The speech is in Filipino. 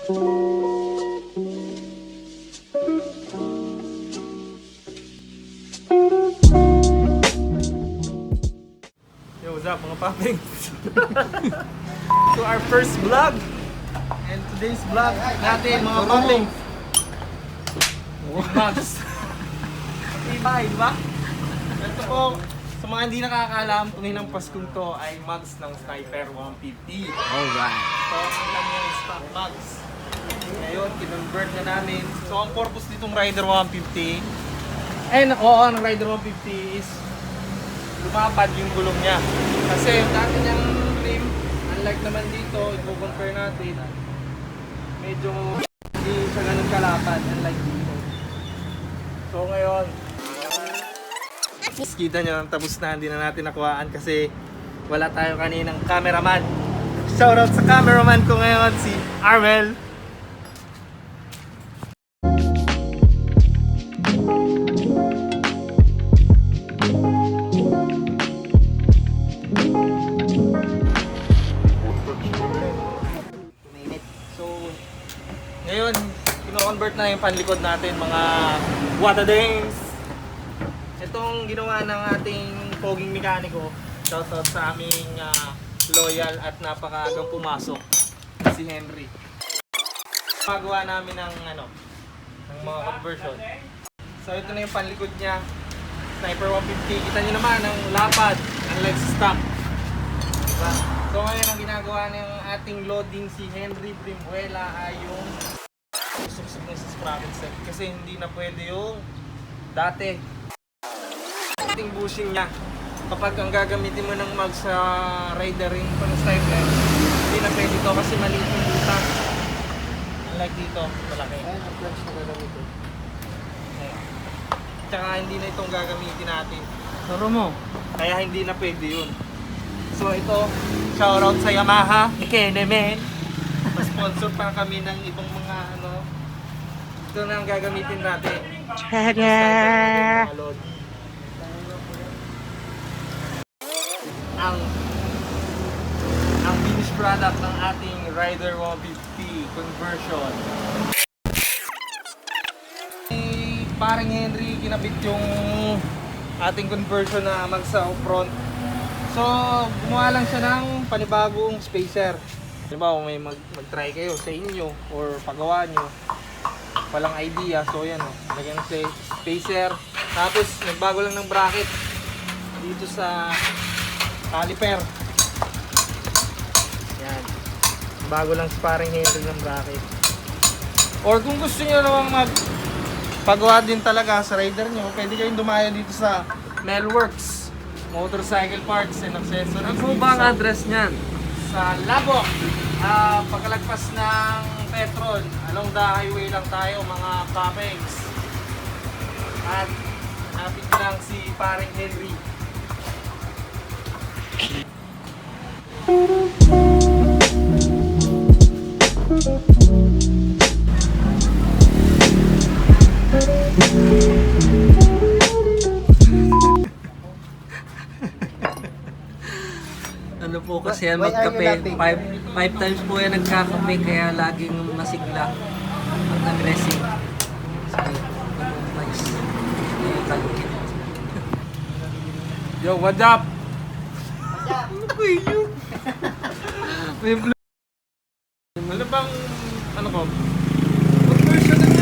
Yo, what's up mga paping? So our first vlog and today's vlog natin mga paping. Mugs. Iba, diba? Ito po, sa mga hindi nakakaalam, tunay ng Paskong to ay mugs ng Sniper 150. Alright. So, ang lang yung stock mugs. Ngayon, kinonvert na namin. So, ang purpose nitong Rider 150, ang Rider 150 is lumapad yung gulong niya. Kasi yung dati niyang rim, unlike naman dito, i-compare natin, medyo hindi siya ganun kalapad, unlike dito. So ngayon, kita nyo, tapos na, hindi na natin nakuhaan kasi wala tayo kaninang cameraman. Shoutout sa cameraman ko ngayon, si Armel. So, ngayon, kino-convert na yung panlikod natin, mga watadings. Itong ginawa ng ating poging mekaniko, shoutout sa aming loyal at napakaagang pumasok, si Henry. Magawa namin ng ng mga conversion. So ito na yung panlikod niya, Sniper 150. Kita nyo naman ang lapad, ang legs stock. Diba? So ngayon ang ginagawa ng ating loading si Henry Brimuela ay yung suksok na sa sprocket set. Kasi hindi na pwede yung dati. Ating bushing niya, kapag ang gagamitin mo ng mag sa rider ring pang sniper, hindi na pwede ito kasi maliit yung butas. Unlike dito, malaki. Tsaka hindi na itong gagamitin natin. Turo mo. Kaya hindi na pwede yun. So ito, shoutout sa Yamaha, Kenemen. Sponsor pa kami ng ibang mga ito na ang gagamitin natin. Tada! Ang finished product ng ating Rider 150 conversion. Parang Henry, kinabit yung ating conversion na magsa front. So, gumawa lang siya ng panibagong spacer. Diba, kung may mag-try kayo sa inyo or pagawa nyo, walang idea. So, yan lagyan sa spacer. Tapos, nagbago lang ng bracket dito sa caliper. Yan. Bago lang sparring Henry ng bracket. Or kung gusto nyo namang pagawa din talaga sa rider nyo, pwede kayong dumayo dito sa Melworks Motorcycle Parts and Accessories. Ano po ba ang address niyan? Sa Labok. Pagkalagpas ng Petron, along the highway lang tayo mga papegs. At hanapin lang si paring Henry. Ano po kasi yan magkape, 5 times po yan nagkakape kaya laging masigla at aggressive. Yo, what up? Ano ba yun? May blue. Ano bang, ko? Conversion ng